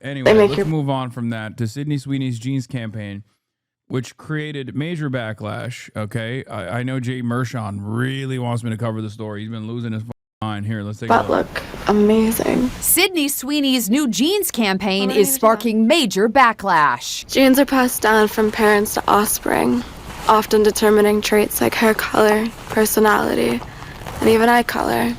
Anyway, let's move on from that to Sydney Sweeney's jeans campaign, which created major backlash. Okay, I know Jay Mershon really wants me to cover the story. He's been losing his mind. Here, let's take a look. That look amazing. Sydney Sweeney's new jeans campaign is sparking major backlash. Jeans are passed down from parents to offspring, often determining traits like hair color, personality, and even eye color.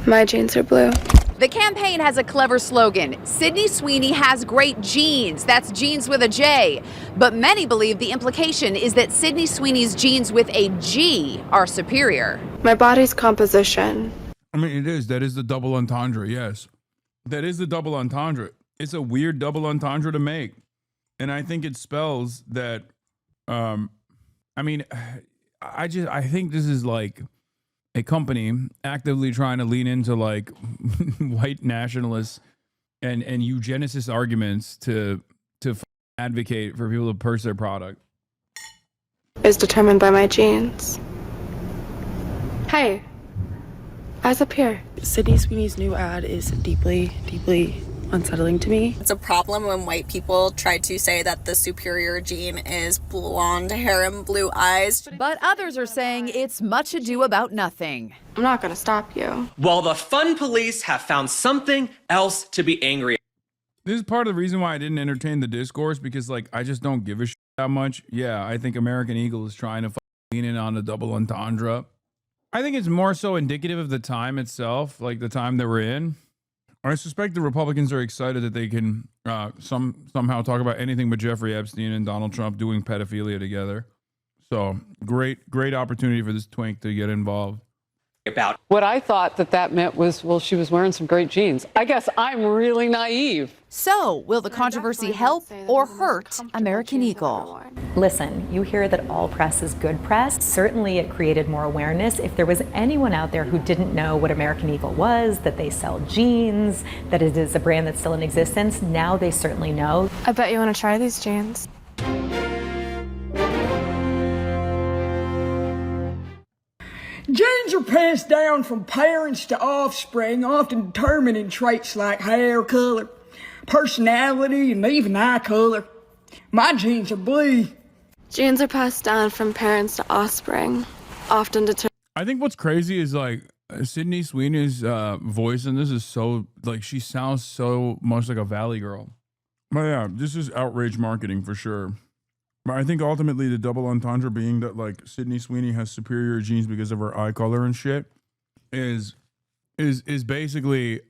My jeans are blue. The campaign has a clever slogan: Sydney Sweeney has great genes. That's jeans with a J. But many believe the implication is that Sydney Sweeney's genes with a G are superior. My body's composition. I mean, it is. That is the double entendre. Yes, that is the double entendre. It's a weird double entendre to make, and I think it spells that. I mean, I think this is like a company actively trying to lean into like white nationalists and eugenicist arguments to advocate for people to purchase their product. Is determined by my genes. Hey, eyes up here. Sydney Sweeney's new ad is deeply, deeply unsettling to me. It's a problem when white people try to say that the superior gene is blonde hair and blue eyes. But others are saying it's much ado about nothing. I'm not gonna stop you. Well, the fun police have found something else to be angry at. This is part of the reason why I didn't entertain the discourse, because like I just don't give a shit that much. Yeah, I think American Eagle is trying to lean in on the double entendre. I think it's more so indicative of the time itself, like the time that we're in. I suspect the Republicans are excited that they can somehow talk about anything but Jeffrey Epstein and Donald Trump doing pedophilia together. So great opportunity for this twink to get involved. About what I thought that meant was, well, she was wearing some great jeans. I guess I'm really naive. So, will the controversy help or hurt American Eagle? Listen, you hear that all press is good press. Certainly it created more awareness. If there was anyone out there who didn't know what American Eagle was, that they sell jeans, that it is a brand that's still in existence, now they certainly know. I bet you want to try these jeans. Genes are passed down from parents to offspring, often determining traits like hair color, personality, and even eye color. My genes are blue. Genes are passed down from parents to offspring, often determining. I think what's crazy is like Sydney Sweeney's voice in this is so like she sounds so much like a Valley girl. But yeah, this is outrage marketing for sure. But I think ultimately the double entendre being that like Sydney Sweeney has superior genes because of her eye color and shit is basically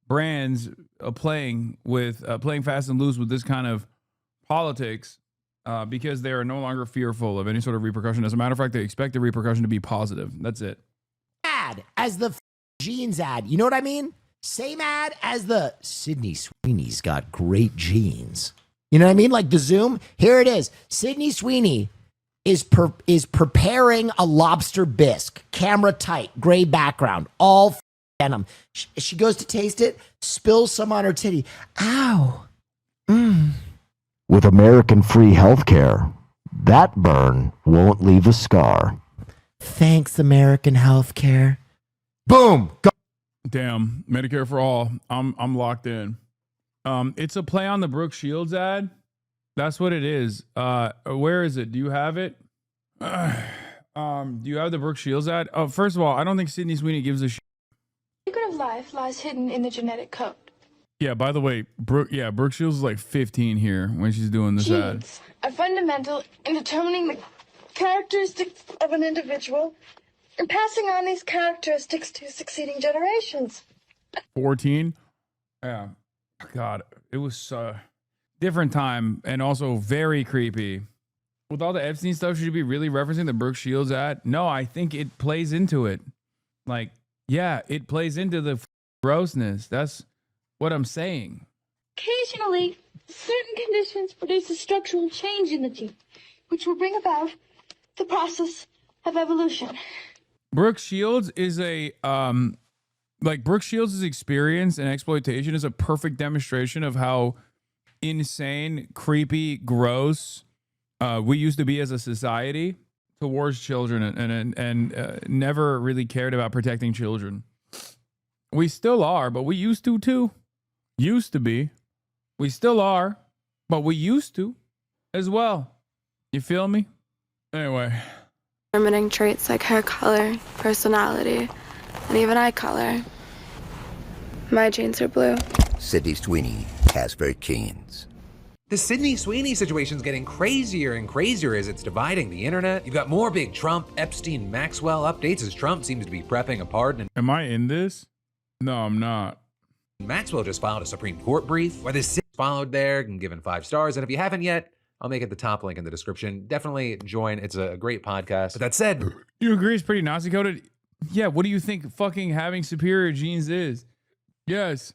brands playing fast and loose with this kind of politics because they are no longer fearful of any sort of repercussion. As a matter of fact, they expect the repercussion to be positive. That's it. Ad as the jeans ad. You know what I mean? Same ad as the Sydney Sweeney's got great jeans. You know what I mean? Like the Zoom. Here it is. Sydney Sweeney is preparing a lobster bisque. Camera tight, gray background, all denim. She goes to taste it, spills some on her titty. Ow. With American free healthcare, that burn won't leave a scar. Thanks, American healthcare. Boom. Go. Damn, Medicare for all. I'm locked in. It's a play on the Brooke Shields ad. That's what it is. Where is it? Do you have it? Do you have the Brooke Shields ad? Oh, first of all, I don't think Sydney Sweeney gives a shit. The secret of life lies hidden in the genetic code. Yeah, by the way, Brooke Shields is like 15 here when she's doing this ad. Genes are fundamental in determining the characteristics of an individual and passing on these characteristics to succeeding generations. 14? Yeah. God, it was a different time and also very creepy. With all the Epstein stuff, should you be really referencing the Brooke Shields ad? No, I think it plays into it. Like, yeah, it plays into the grossness. That's what I'm saying. Occasionally, certain conditions produce a structural change in the gene, which will bring about the process of evolution. Brooke Shields is a Brooke Shields' experience and exploitation is a perfect demonstration of how insane, creepy, gross we used to be as a society towards children and never really cared about protecting children. We still are, but we used to too. Used to be. We still are, but we used to as well. You feel me? Anyway. Determining traits like hair color, personality, and even eye color. My genes are blue. Sydney Sweeney has very genes. The Sydney Sweeney situation's getting crazier and crazier as it's dividing the internet. You've got more big Trump, Epstein, Maxwell updates as Trump seems to be prepping a pardon. Am I in this? No, I'm not. Maxwell just filed a Supreme Court brief where this followed there and given 5 stars. And if you haven't yet, I'll make it the top link in the description. Definitely join. It's a great podcast. But that said, you agree it's pretty Nazi coded? Yeah, what do you think fucking having superior genes is? Yes.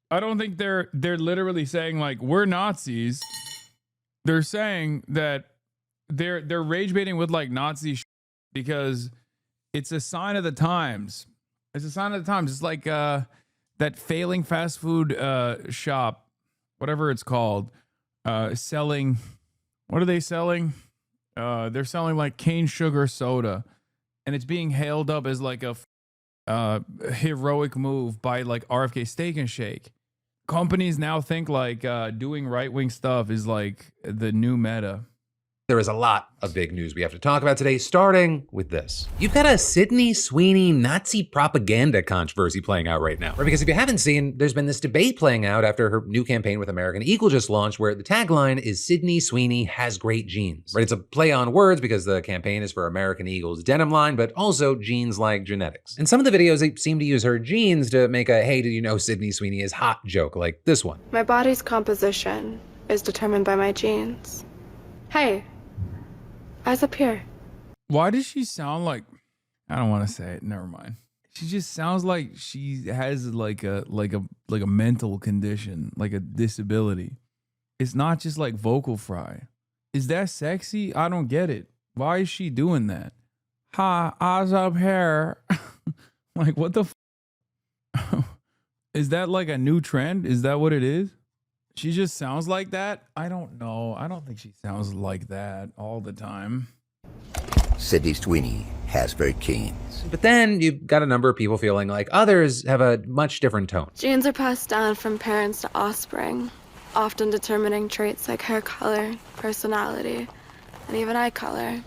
I don't think they're literally saying like we're Nazis. They're saying that they're rage baiting with like Nazi because it's a sign of the times. It's a sign of the times. It's like that failing fast food shop, whatever it's called, selling. What are they selling? They're selling like cane sugar soda, and it's being hailed up as like a heroic move by like RFK Steak and Shake. Companies now think like doing right-wing stuff is like the new meta. there is a lot of big news we have to talk about today, starting with this. You've got a Sydney Sweeney Nazi propaganda controversy playing out right now. Right? Because if you haven't seen, there's been this debate playing out after her new campaign with American Eagle just launched, where the tagline is Sydney Sweeney has great genes. Right? It's a play on words because the campaign is for American Eagle's denim line, but also genes like genetics. In some of the videos, they seem to use her genes to make a, hey, did you know Sydney Sweeney is hot joke, like this one. My body's composition is determined by my genes. Hey, eyes up here. Why does she sound like, I don't want to say it, never mind. She just sounds like she has like a mental condition, like a disability. It's not just like vocal fry. Is that sexy? I don't get it. Why is she doing that? Ha, eyes up here. Like, what the Is that like a new trend? Is that what it is? She just sounds like that? I don't know. I don't think she sounds like that all the time. Sydney Sweeney has very genes. But then you've got a number of people feeling like others have a much different tone. Genes are passed down from parents to offspring, often determining traits like hair color, personality, and even eye color.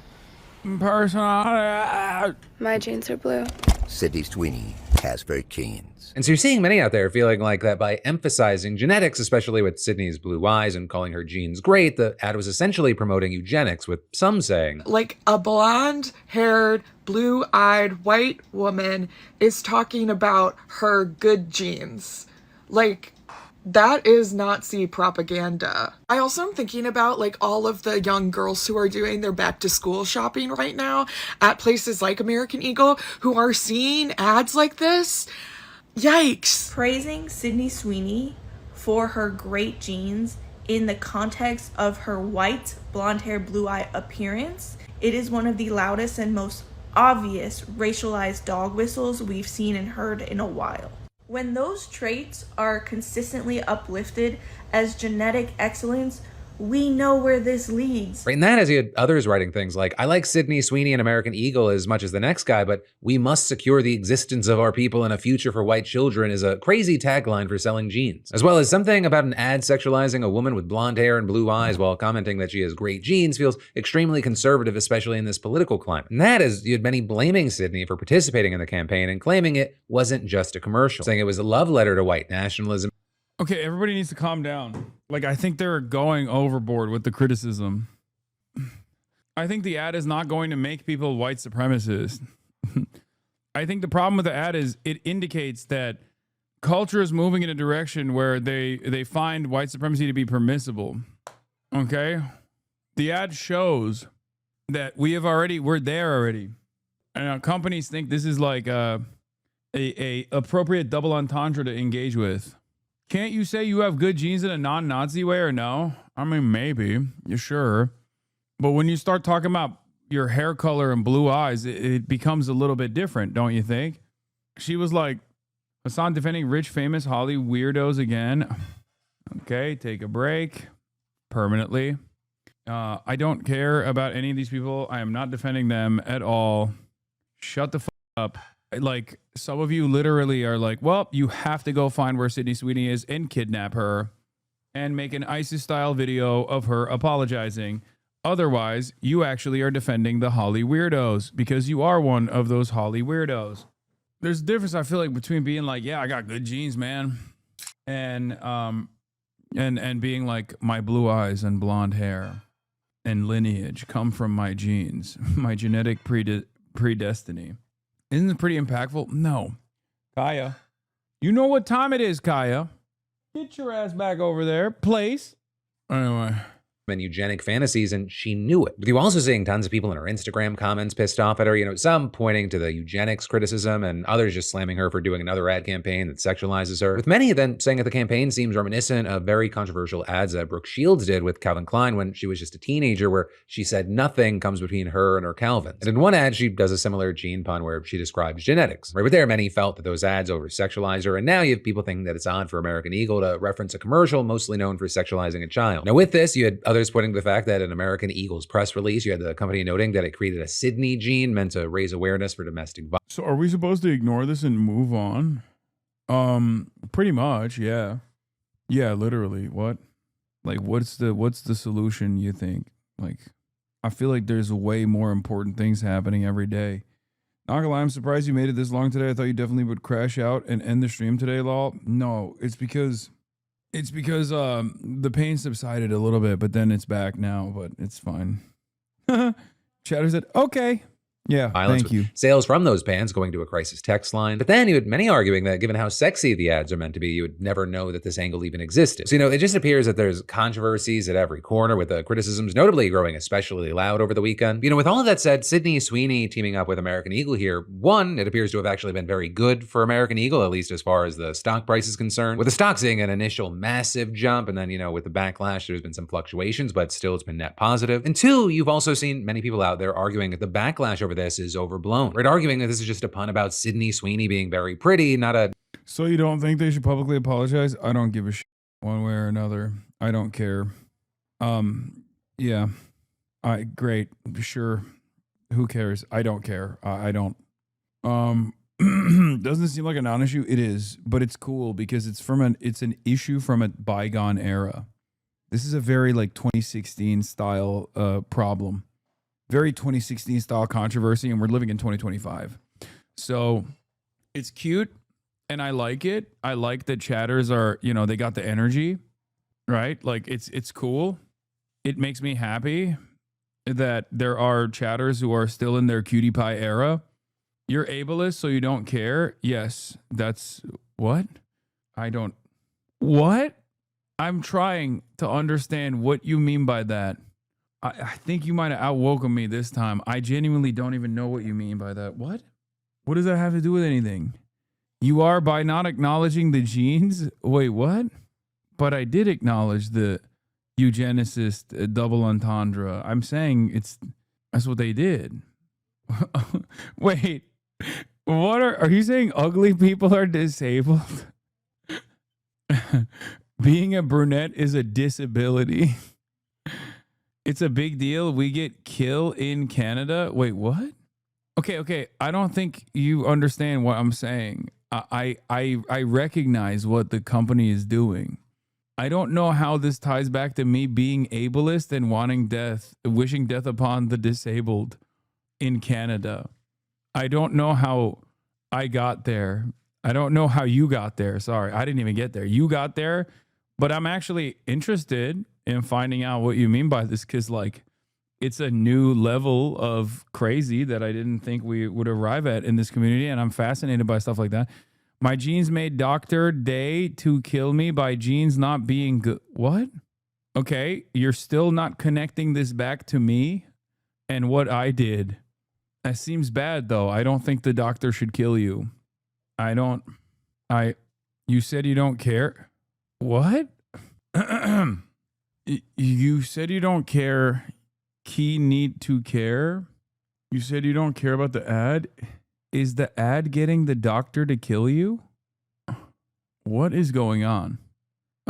Personality. My genes are blue. Sydney Sweeney has very genes. And so you're seeing many out there feeling like that by emphasizing genetics, especially with Sydney's blue eyes and calling her genes great, the ad was essentially promoting eugenics, with some saying, like a blonde-haired, blue-eyed white woman is talking about her good genes. Like, that is Nazi propaganda. I also am thinking about like all of the young girls who are doing their back to school shopping right now at places like American Eagle who are seeing ads like this. Yikes. Praising Sydney Sweeney for her great genes in the context of her white, blonde hair, blue eye appearance, it is one of the loudest and most obvious racialized dog whistles we've seen and heard in a while. When those traits are consistently uplifted as genetic excellence, we know where this leads. Right, and that as you had others writing things like, I like Sydney Sweeney and American Eagle as much as the next guy, but we must secure the existence of our people and a future for white children is a crazy tagline for selling genes. As well as something about an ad sexualizing a woman with blonde hair and blue eyes while commenting that she has great genes feels extremely conservative, especially in this political climate. And that is, you had many blaming Sydney for participating in the campaign and claiming it wasn't just a commercial, saying it was a love letter to white nationalism. Okay, everybody needs to calm down. Like, I think they're going overboard with the criticism. I think the ad is not going to make people white supremacists. I think the problem with the ad is it indicates that culture is moving in a direction where they find white supremacy to be permissible. Okay? The ad shows that we're there already. And companies think this is like a appropriate double entendre to engage with. Can't you say you have good genes in a non-Nazi way or no? I mean, maybe. You're sure. But when you start talking about your hair color and blue eyes, it becomes a little bit different, don't you think? She was like, Hasan defending rich, famous Holly weirdos again. Okay, take a break. Permanently. I don't care about any of these people. I am not defending them at all. Shut the fuck up. like some of you literally are like, well, you have to go find where Sydney Sweeney is and kidnap her and make an ISIS style video of her apologizing. Otherwise, you actually are defending the Holly weirdos because you are one of those Holly weirdos. There's a difference, I feel like, between being like, yeah, I got good genes, man, and being like, my blue eyes and blonde hair and lineage come from my genes, my genetic predestiny. Isn't it pretty impactful? No. Kaya. You know what time it is, Kaya. Get your ass back over there, place. Anyway. And eugenic fantasies, and she knew it. With you also seeing tons of people in her Instagram comments pissed off at her, you know, some pointing to the eugenics criticism and others just slamming her for doing another ad campaign that sexualizes her. With many of them saying that the campaign seems reminiscent of very controversial ads that Brooke Shields did with Calvin Klein when she was just a teenager, where she said nothing comes between her and her Calvins. And in one ad, she does a similar gene pun where she describes genetics. Right, but there, many felt that those ads over-sexualize her, and now you have people thinking that it's odd for American Eagle to reference a commercial mostly known for sexualizing a child. Now with this, you had others pointing to the fact that in American Eagle's press release, you had the company noting that it created a Sydney gene meant to raise awareness for domestic violence. So are we supposed to ignore this and move on? Pretty much, yeah. Yeah, literally. What? Like, what's the solution, you think? Like, I feel like there's way more important things happening every day. Not gonna lie, I'm surprised you made it this long today. I thought you definitely would crash out and end the stream today, lol. No, it's because the pain subsided a little bit, but then it's back now, but it's fine. Chatter said, okay. Yeah, thank you. Sales from those bands going to a crisis text line. But then you had many arguing that given how sexy the ads are meant to be, you would never know that this angle even existed. So, you know, it just appears that there's controversies at every corner, with the criticisms notably growing especially loud over the weekend. You know, with all of that said, Sydney Sweeney teaming up with American Eagle here, one, it appears to have actually been very good for American Eagle, at least as far as the stock price is concerned. With the stock seeing an initial massive jump, and then, you know, with the backlash, there's been some fluctuations, but still it's been net positive. And two, you've also seen many people out there arguing that the backlash over this is overblown, right? Arguing that this is just a pun about Sydney Sweeney being very pretty, not a... So you don't think they should publicly apologize? I don't give a shit one way or another. I don't care. Yeah. Great. Sure. Who cares? I don't care. I don't. Doesn't seem like a non-issue. It is, but it's cool because it's an issue from a bygone era. This is a very like 2016 style problem. Very 2016 style controversy, and we're living in 2025. So it's cute and I like it. I like that chatters are, you know, they got the energy, right? Like it's cool. It makes me happy that there are chatters who are still in their cutie pie era. You're ableist, so you don't care. Yes, that's what? What? I'm trying to understand what you mean by that. I think you might have outwoken me this time. I genuinely don't even know what you mean by that. What? What does that have to do with anything? You are by not acknowledging the genes? Wait, what? But I did acknowledge the eugenicist double entendre. I'm saying that's what they did. Wait, what are you saying ugly people are disabled? Being a brunette is a disability. It's a big deal. We get killed in Canada. Wait, what? Okay. I don't think you understand what I'm saying. I recognize what the company is doing. I don't know how this ties back to me being ableist and wanting death, wishing death upon the disabled in Canada. I don't know how I got there. I don't know how you got there. Sorry, I didn't even get there. You got there, but I'm actually interested in finding out what you mean by this, because like it's a new level of crazy that I didn't think we would arrive at in this community, and I'm fascinated by stuff like that. My genes made Dr. Day to kill me by genes not being good. What? Okay, you're still not connecting this back to me and what I did. That seems bad though. I don't think the doctor should kill you. You said you don't care. What? You said you don't care. Key need to care. You said you don't care about the ad. Is the ad getting the doctor to kill you? What is going on?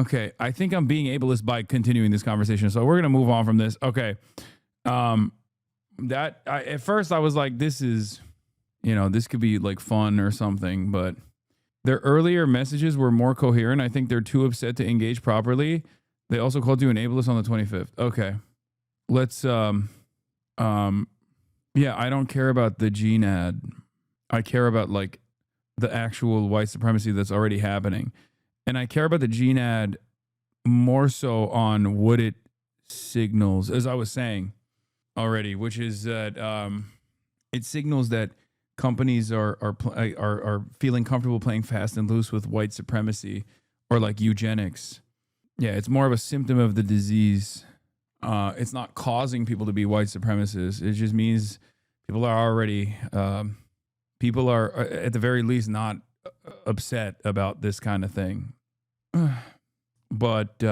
Okay, I think I'm being ableist by continuing this conversation, so we're gonna move on from this. Okay, at first I was like, this is, you know, this could be like fun or something, but their earlier messages were more coherent. I think they're too upset to engage properly. They also called you an ableist on the 25th. Okay. Let's, yeah, I don't care about the gene ad. I care about like the actual white supremacy that's already happening. And I care about the gene ad more so on what it signals, as I was saying already, which is that it signals that companies are feeling comfortable playing fast and loose with white supremacy or like eugenics. Yeah, it's more of a symptom of the disease. It's not causing people to be white supremacists. It just means people are already, people are at the very least not upset about this kind of thing. But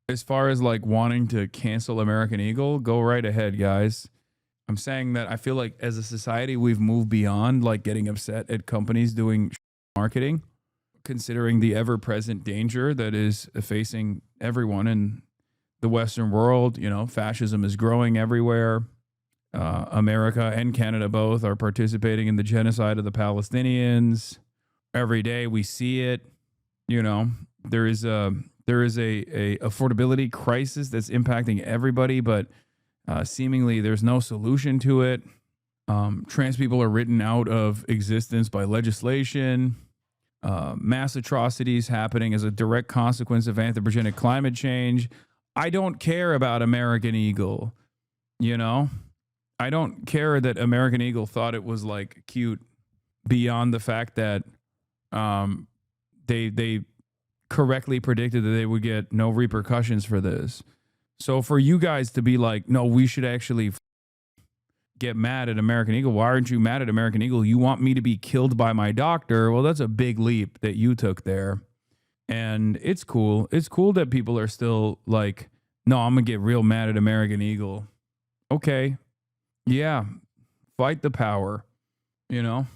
as far as like wanting to cancel American Eagle, go right ahead, guys. I'm saying that I feel like as a society, we've moved beyond like getting upset at companies doing marketing, considering the ever-present danger that is facing everyone in the Western world. You know, fascism is growing everywhere. America and Canada both are participating in the genocide of the Palestinians. Every day we see it. You know, there is a affordability crisis that's impacting everybody, but seemingly there's no solution to it. Trans people are written out of existence by legislation. Mass atrocities happening as a direct consequence of anthropogenic climate change. I don't care about American Eagle. You know, I don't care that American Eagle thought it was like cute beyond the fact that they correctly predicted that they would get no repercussions for this. So for you guys to be like, no, we should actually get mad at American Eagle. Why aren't you mad at American Eagle? You want me to be killed by my doctor? Well, that's a big leap that you took there. And it's cool. It's cool that people are still like, no, I'm going to get real mad at American Eagle. Okay. Yeah. Fight the power. You know,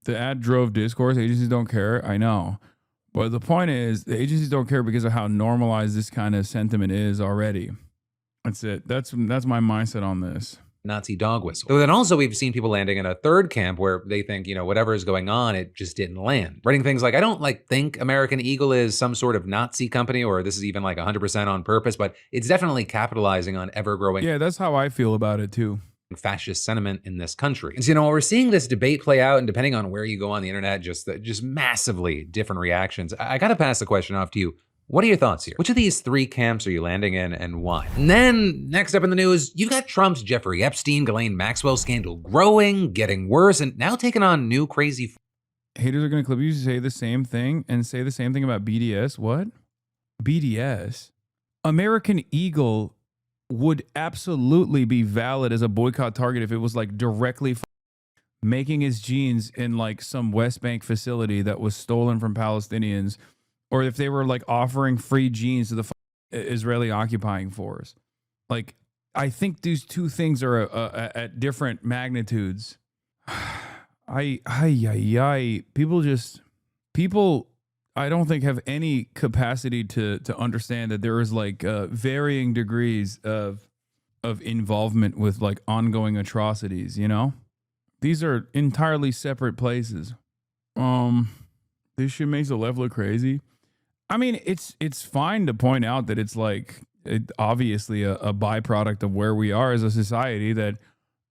the ad drove discourse. Agencies don't care. I know. But the point is, the agencies don't care because of how normalized this kind of sentiment is already. That's it. That's my mindset on this. Nazi dog whistle. But then also we've seen people landing in a third camp where they think, you know, whatever is going on, it just didn't land. Writing things like, I don't like think American Eagle is some sort of Nazi company or this is even like 100% on purpose, but it's definitely capitalizing on ever-growing. Yeah, that's how I feel about it too. Fascist sentiment in this country. And so, you know, we're seeing this debate play out, and depending on where you go on the internet, just massively different reactions. I got to pass the question off to you. What are your thoughts here? Which of these three camps are you landing in and why? And then next up in the news, you've got Trump's Jeffrey Epstein, Ghislaine Maxwell scandal growing, getting worse, and now taking on new crazy. Haters are going to clip you to say the same thing and say the same thing about BDS. What? BDS? American Eagle would absolutely be valid as a boycott target if it was like directly making his genes in like some West Bank facility that was stolen from Palestinians, or if they were like offering free genes to the Israeli occupying force. Like, I think these two things are at different magnitudes. People I don't think have any capacity to understand that there is like varying degrees of involvement with like ongoing atrocities, you know? These are entirely separate places. This shit makes the left look crazy. I mean, it's fine to point out that it's like obviously a byproduct of where we are as a society, that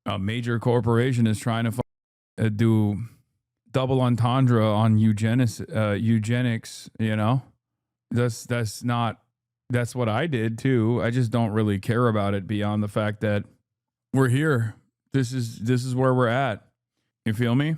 a major corporation is trying to do double entendre on eugenics, you know. That's what I did too. I just don't really care about it beyond the fact that we're here. This is where we're at. You feel me?